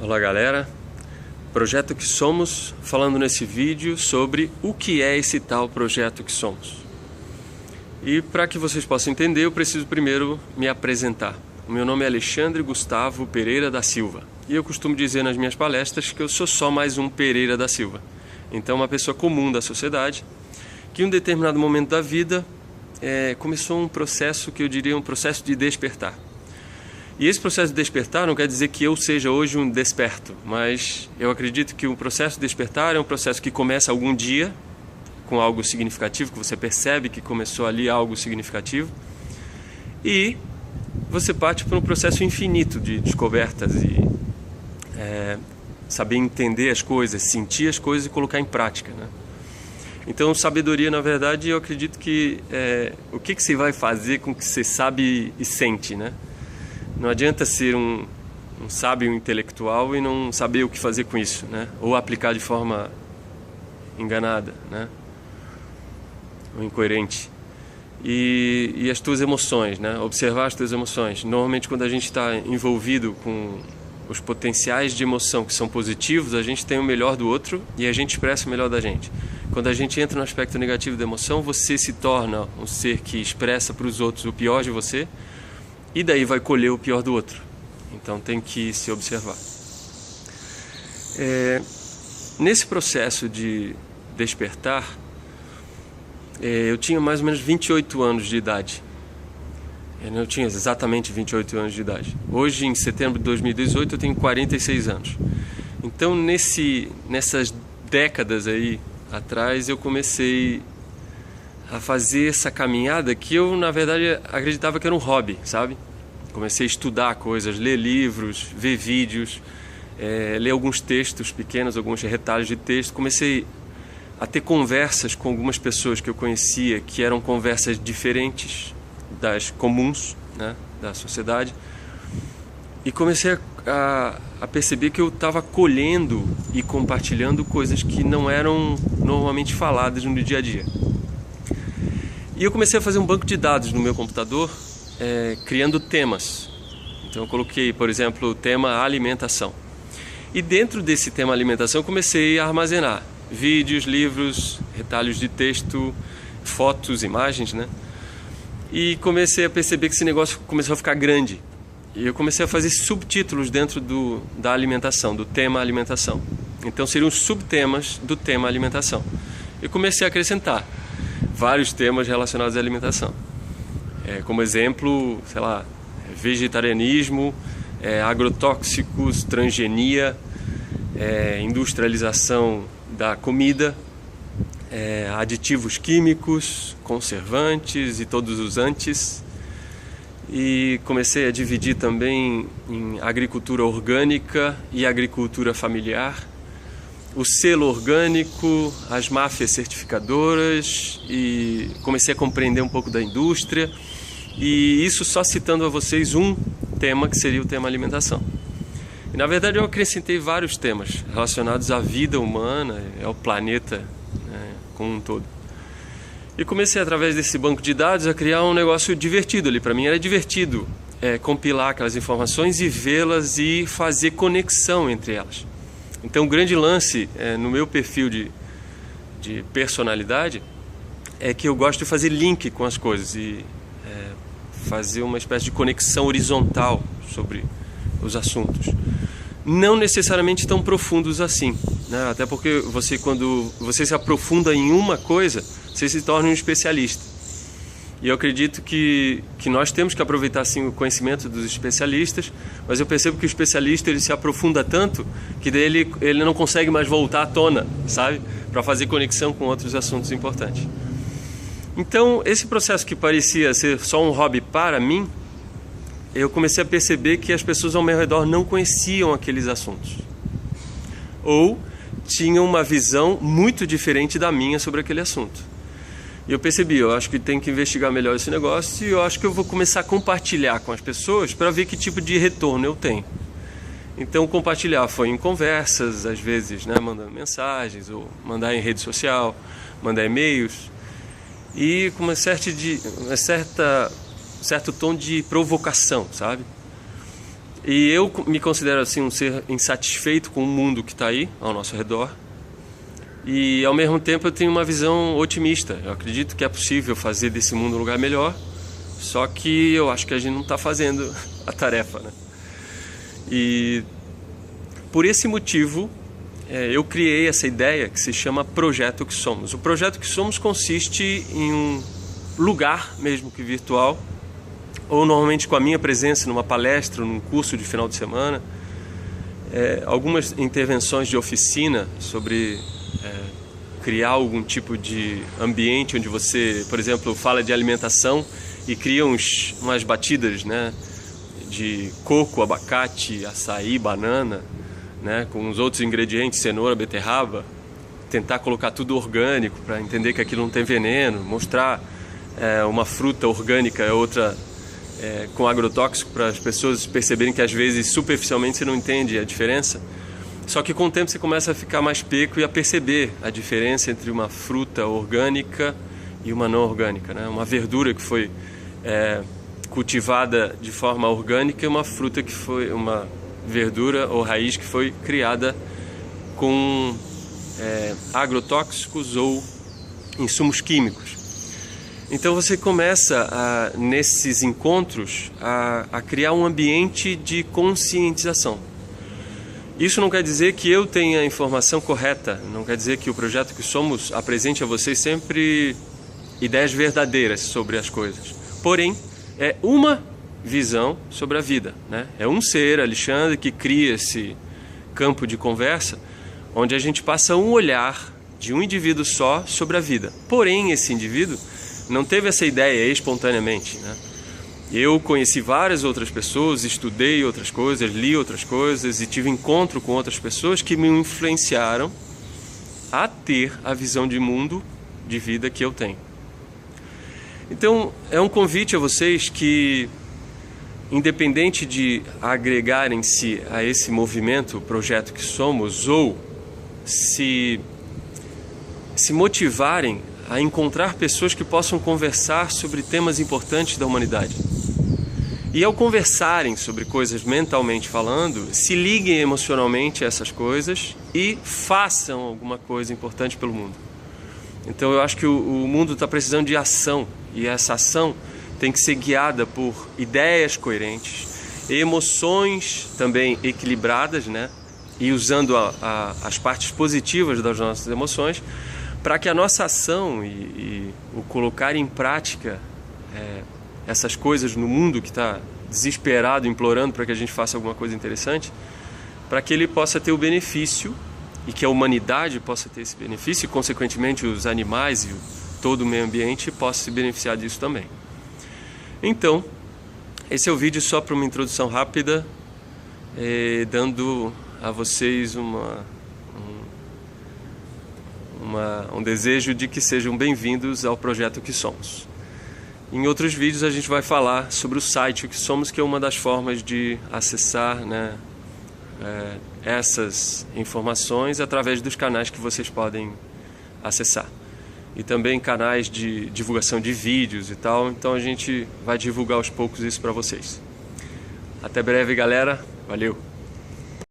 Olá galera, Projeto que Somos, falando nesse vídeo sobre o que é esse tal Projeto que Somos. E para que vocês possam entender, eu preciso primeiro me apresentar. O meu nome é Alexandre Gustavo Pereira da Silva e eu costumo dizer nas minhas palestras que eu sou só mais um Pereira da Silva. Então uma pessoa comum da sociedade que em um determinado momento da vida começou um processo que eu diria um processo de despertar. E esse processo de despertar não quer dizer que eu seja hoje um desperto, mas eu acredito que o processo de despertar é um processo que começa algum dia com algo significativo, que você percebe que começou ali algo significativo, e você parte para um processo infinito de descobertas e saber entender as coisas, sentir as coisas e colocar em prática, né? Então, sabedoria, na verdade, eu acredito que o que você vai fazer com o que você sabe e sente, né? Não adianta ser um sábio intelectual e não saber o que fazer com isso, né? Ou aplicar de forma enganada, né? Ou incoerente. E as tuas emoções, né? Observar as tuas emoções. Normalmente, quando a gente está envolvido com os potenciais de emoção que são positivos, a gente tem o melhor do outro e a gente expressa o melhor da gente. Quando a gente entra no aspecto negativo da emoção, você se torna um ser que expressa para os outros o pior de você, e daí vai colher o pior do outro. Então tem que se observar. Nesse processo de despertar, eu tinha mais ou menos 28 anos de idade. Eu não tinha exatamente 28 anos de idade. Hoje, em setembro de 2018, eu tenho 46 anos. Então, nessas décadas aí atrás, eu comecei a fazer essa caminhada que eu, na verdade, acreditava que era um hobby, sabe? Comecei a estudar coisas, ler livros, ver vídeos, ler alguns textos pequenos, alguns retalhos de texto. Comecei a ter conversas com algumas pessoas que eu conhecia, que eram conversas diferentes das comuns, né, da sociedade. E comecei a perceber que eu estava colhendo e compartilhando coisas que não eram normalmente faladas no dia a dia. E eu comecei a fazer um banco de dados no meu computador, criando temas. Então eu coloquei, por exemplo, o tema alimentação. E dentro desse tema alimentação eu comecei a armazenar vídeos, livros, retalhos de texto, fotos, imagens, né? E comecei a perceber que esse negócio começou a ficar grande. E eu comecei a fazer subtítulos dentro da alimentação, do tema alimentação. Então seriam subtemas do tema alimentação. Eu comecei a acrescentar vários temas relacionados à alimentação. Como exemplo, sei lá, vegetarianismo, agrotóxicos, transgenia, industrialização da comida, aditivos químicos, conservantes e todos os antes. E comecei a dividir também em agricultura orgânica e agricultura familiar, o selo orgânico, as máfias certificadoras, e comecei a compreender um pouco da indústria, e isso só citando a vocês um tema que seria o tema alimentação. E, na verdade, eu acrescentei vários temas relacionados à vida humana, ao planeta, né, como um todo. E comecei, através desse banco de dados, a criar um negócio divertido ali. Para mim era divertido compilar aquelas informações e vê-las e fazer conexão entre elas. Então, o grande lance no meu perfil de personalidade é que eu gosto de fazer link com as coisas e fazer uma espécie de conexão horizontal sobre os assuntos. Não necessariamente tão profundos assim, né? Até porque quando você se aprofunda em uma coisa, você se torna um especialista. E eu acredito que nós temos que aproveitar sim o conhecimento dos especialistas, mas eu percebo que o especialista ele se aprofunda tanto que daí ele não consegue mais voltar à tona, sabe? Para fazer conexão com outros assuntos importantes. Então, esse processo que parecia ser só um hobby para mim, eu comecei a perceber que as pessoas ao meu redor não conheciam aqueles assuntos. Ou tinham uma visão muito diferente da minha sobre aquele assunto. E eu percebi, eu acho que tem que investigar melhor esse negócio e eu acho que eu vou começar a compartilhar com as pessoas para ver que tipo de retorno eu tenho. Então, compartilhar foi em conversas, às vezes, né, mandando mensagens, ou mandar em rede social, mandar e-mails, e com certo tom de provocação, sabe? E eu me considero assim um ser insatisfeito com o mundo que está aí ao nosso redor. E ao mesmo tempo eu tenho uma visão otimista. Eu acredito que é possível fazer desse mundo um lugar melhor, só que eu acho que a gente não está fazendo a tarefa, né? E por esse motivo eu criei essa ideia que se chama Projeto Que Somos. O Projeto Que Somos consiste em um lugar, mesmo que virtual, ou normalmente com a minha presença numa palestra, num curso de final de semana, algumas intervenções de oficina sobre criar algum tipo de ambiente onde você, por exemplo, fala de alimentação e cria umas batidas, né, de coco, abacate, açaí, banana, né, com os outros ingredientes, cenoura, beterraba, tentar colocar tudo orgânico para entender que aquilo não tem veneno, mostrar uma fruta orgânica é outra com agrotóxico para as pessoas perceberem que às vezes superficialmente você não entende a diferença. Só que com o tempo você começa a ficar mais peco e a perceber a diferença entre uma fruta orgânica e uma não orgânica, né? Uma verdura que foi cultivada de forma orgânica e uma fruta que foi uma verdura ou raiz que foi criada com agrotóxicos ou insumos químicos. Então você começa, nesses encontros, a criar um ambiente de conscientização. Isso não quer dizer que eu tenha a informação correta, não quer dizer que o Projeto Que Somos apresente a vocês sempre ideias verdadeiras sobre as coisas. Porém, é uma visão sobre a vida, né? É um ser, Alexandre, que cria esse campo de conversa, onde a gente passa um olhar de um indivíduo só sobre a vida. Porém, esse indivíduo não teve essa ideia espontaneamente, né? Eu conheci várias outras pessoas, estudei outras coisas, li outras coisas e tive encontro com outras pessoas que me influenciaram a ter a visão de mundo, de vida que eu tenho. Então, é um convite a vocês que, independente de agregarem-se a esse movimento, Projeto Que Somos, ou se motivarem a encontrar pessoas que possam conversar sobre temas importantes da humanidade. E ao conversarem sobre coisas mentalmente falando, se liguem emocionalmente a essas coisas e façam alguma coisa importante pelo mundo. Então eu acho que o mundo está precisando de ação, e essa ação tem que ser guiada por ideias coerentes, emoções também equilibradas, né? E usando as partes positivas das nossas emoções, para que a nossa ação e o colocar em prática essas coisas no mundo que está desesperado, implorando para que a gente faça alguma coisa interessante, para que ele possa ter o benefício e que a humanidade possa ter esse benefício e, consequentemente, os animais e todo o meio ambiente possam se beneficiar disso também. Então, esse é o vídeo só para uma introdução rápida, dando a vocês um desejo de que sejam bem-vindos ao Projeto Que Somos. Em outros vídeos a gente vai falar sobre o site Que Somos, que é uma das formas de acessar, né, essas informações através dos canais que vocês podem acessar. E também canais de divulgação de vídeos e tal, então a gente vai divulgar aos poucos isso para vocês. Até breve, galera. Valeu!